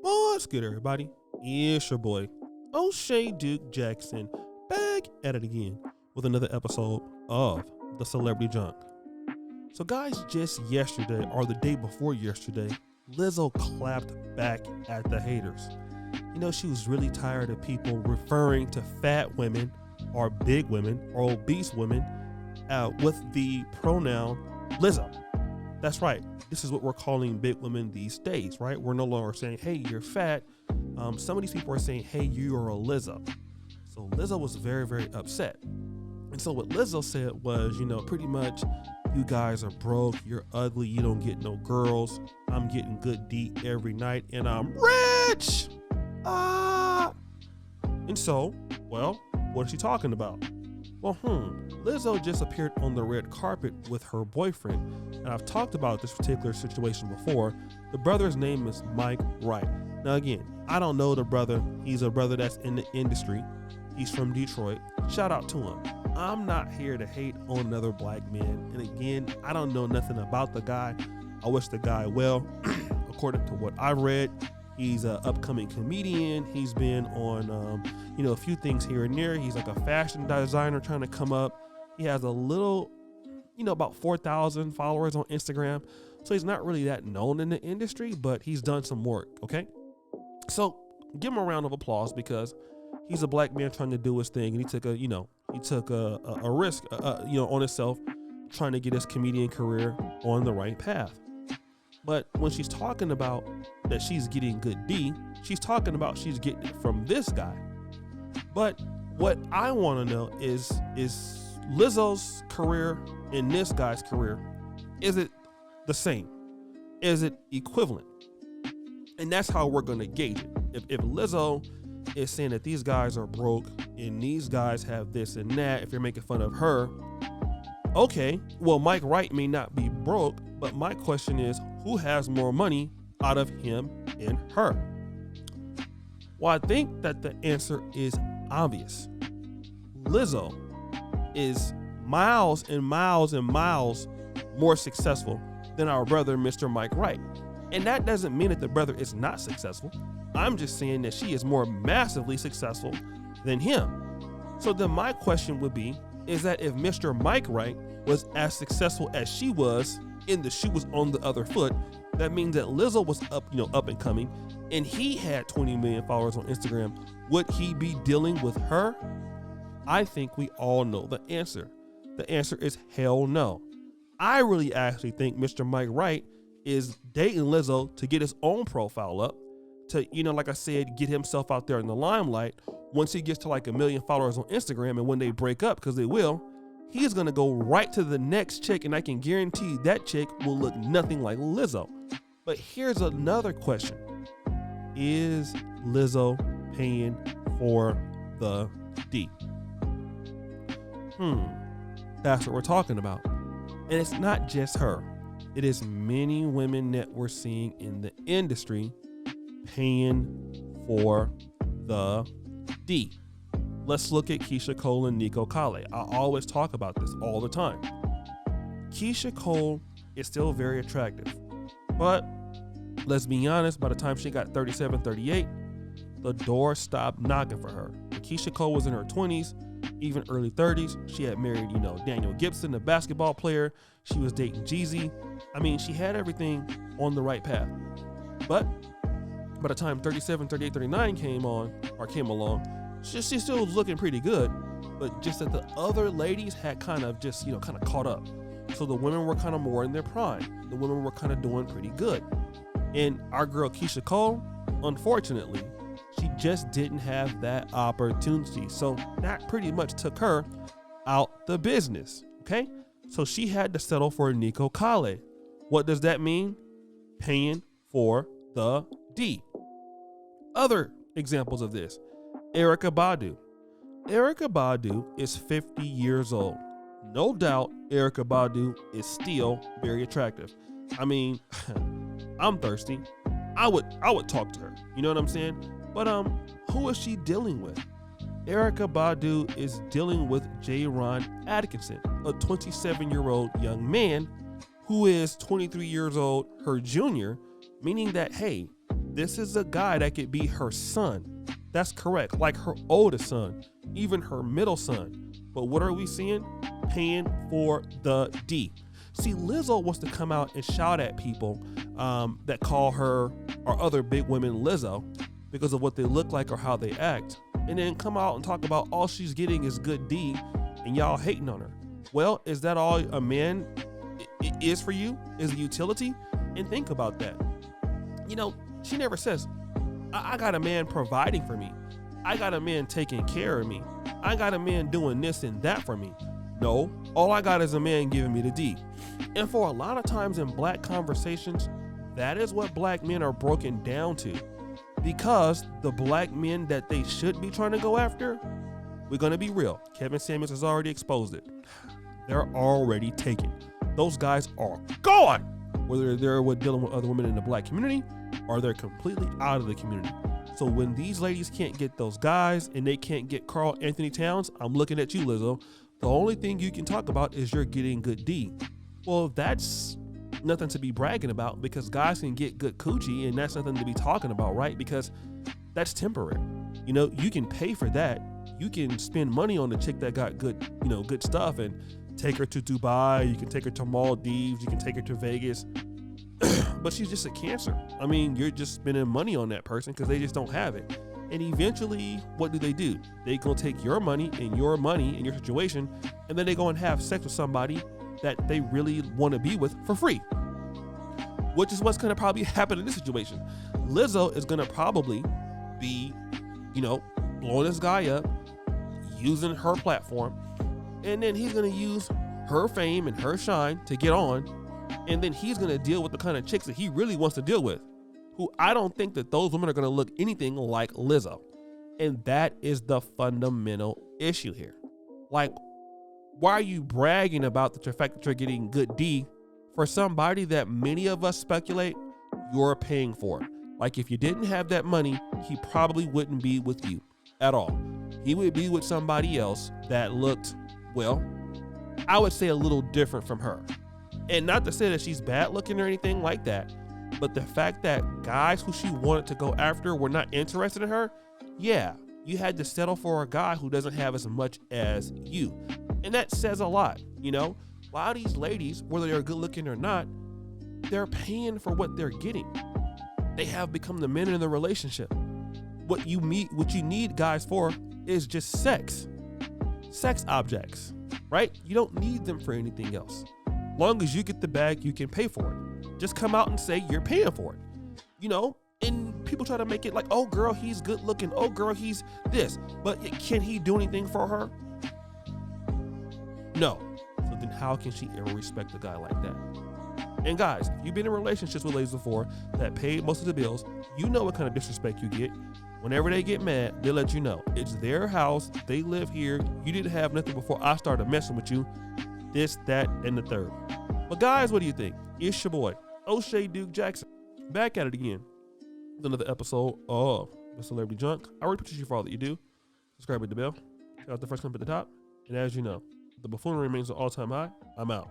What's good, everybody? It's your boy, O'Shea Duke Jackson, back at it again with another episode of The Celebrity Junk. So guys, just yesterday, or the day before yesterday, Lizzo clapped back at the haters. You know, she was really tired of people referring to fat women, or big women, or obese women with the pronoun Lizzo. That's right. This is what we're calling big women these days, right? We're no longer saying, hey, you're fat. Some of these people are saying, hey, you are a Lizzo. So Lizzo was very, very upset. And so what Lizzo said was, you know, pretty much, you guys are broke, you're ugly, you don't get no girls. I'm getting good D every night and I'm rich. And so, well, what is she talking about? Well, Lizzo just appeared on the red carpet with her boyfriend, and I've talked about this particular situation before. The brother's name is Mike Wright. Now again, I don't know the brother. He's a brother that's in the industry. He's from Detroit. Shout out to him. I'm not here to hate on another black man. And again, I don't know nothing about the guy. I wish the guy well. According to what I read, he's an upcoming comedian. He's been on, a few things here and there. He's like a fashion designer trying to come up. He has a little, about 4,000 followers on Instagram. So he's not really that known in the industry, but he's done some work, okay? So give him a round of applause because he's a black man trying to do his thing. And he took a risk, on himself trying to get his comedian career on the right path. But when she's talking about that she's getting good D, she's talking about she's getting it from this guy. But what I want to know is Lizzo's career and this guy's career, is it the same? Is it equivalent? And that's how we're going to gauge it. If Lizzo is saying that these guys are broke and these guys have this and that, if you're making fun of her, okay, well, Mike Wright may not be broke, but my question is, who has more money out of him and her? Well, I think that the answer is obvious. Lizzo is miles and miles and miles more successful than our brother, Mr. Mike Wright. And that doesn't mean that the brother is not successful. I'm just saying that she is more massively successful than him. So then my question would be, is that if Mr. Mike Wright was as successful as she was in the shoe was on the other foot, that means that Lizzo was up and coming, and he had 20 million followers on Instagram. Would he be dealing with her? I think we all know the answer. The answer is hell no. I really actually think Mr. Mike Wright is dating Lizzo to get his own profile up, to, like I said, get himself out there in the limelight. Once he gets to like 1 million followers on Instagram, and when they break up, because they will, he's going to go right to the next chick, and I can guarantee that chick will look nothing like Lizzo. But here's another question. Is Lizzo paying for the D? That's what we're talking about. And it's not just her. It is many women that we're seeing in the industry paying for the D. Let's look at Keisha Cole and Nico Kale. I always talk about this all the time. Keisha Cole is still very attractive, but let's be honest, by the time she got 37, 38, the door stopped knocking for her. Keisha Cole was in her 20s, even early 30s. She had married, Daniel Gibson, the basketball player. She was dating Jeezy. I mean, she had everything on the right path. But by the time 37, 38, 39 came along, she still was looking pretty good, but just that the other ladies had kind of caught up. So the women were kind of more in their prime. The women were kind of doing pretty good. And our girl Keisha Cole, unfortunately, she just didn't have that opportunity. So that pretty much took her out the business, okay? So she had to settle for Nico Kale. What does that mean? Paying for the D. Other examples of this. Erykah Badu. Erykah Badu is 50 years old. No doubt Erykah Badu is still very attractive. I mean, I'm thirsty. I would talk to her. You know what I'm saying? But who is she dealing with? Erykah Badu is dealing with J-Ron Atkinson, a 27-year-old young man who is 23 years old, her junior, meaning that, hey, This is a guy that could be her son. That's correct. Like her oldest son, even her middle son. But what are we seeing? Paying for the D. See, Lizzo wants to come out and shout at people that call her or other big women Lizzo because of what they look like or how they act, and then come out and talk about all she's getting is good D and y'all hating on her. Well, is that all a man is for you? Is a utility? And think about that. You know, she never says, I got a man providing for me. I got a man taking care of me. I got a man doing this and that for me. No, all I got is a man giving me the D. And for a lot of times in black conversations, that is what black men are broken down to. Because the black men that they should be trying to go after, we're going to be real. Kevin Samuels has already exposed it. They're already taken. Those guys are gone. Whether they're dealing with other women in the black community or they're completely out of the community. So when these ladies can't get those guys and they can't get Carl Anthony Towns, I'm looking at you, Lizzo. The only thing you can talk about is you're getting good D. Well, that's nothing to be bragging about because guys can get good coochie and that's nothing to be talking about, right? Because that's temporary. You know, you can pay for that. You can spend money on the chick that got good, you know, good stuff and take her to Dubai. You can take her to Maldives. You can take her to Vegas. But she's just a cancer. I mean, you're just spending money on that person because they just don't have it. And eventually, what do? They gonna take your money and your situation, and then they go and have sex with somebody that they really want to be with for free. Which is what's gonna probably happen in this situation. Lizzo is gonna probably be, you know, blowing this guy up, using her platform, and then he's gonna use her fame and her shine to get on, and then he's gonna deal with the kind of chicks that he really wants to deal with, who I don't think that those women are gonna look anything like Lizzo. And that is the fundamental issue here. Like, why are you bragging about the fact that you're getting good D for somebody that many of us speculate you're paying for? Like, if you didn't have that money, he probably wouldn't be with you at all. He would be with somebody else that looked, well, I would say a little different from her. And not to say that she's bad looking or anything like that, but the fact that guys who she wanted to go after were not interested in her, yeah, you had to settle for a guy who doesn't have as much as you. And that says a lot, you know? A lot of these ladies, whether they're good looking or not, they're paying for what they're getting. They have become the men in the relationship. What you need guys for is just sex objects, right? You don't need them for anything else. Long as you get the bag, you can pay for it. Just come out and say you're paying for it, you know? And people try to make it like, oh girl, he's good looking. Oh girl, he's this, but can he do anything for her? No. So then how can she ever respect a guy like that? And guys, if you've been in relationships with ladies before that paid most of the bills, you know what kind of disrespect you get. Whenever they get mad, they let you know. It's their house. They live here. You didn't have nothing before I started messing with you. This, that, and the third. But guys, what do you think? It's your boy, O'Shea Duke Jackson. Back at it again with another episode of The Celebrity Junk. I really appreciate you for all that you do. Subscribe, hit the bell. Check out the first clip at the top. And as you know, the buffoonery remains an all-time high. I'm out.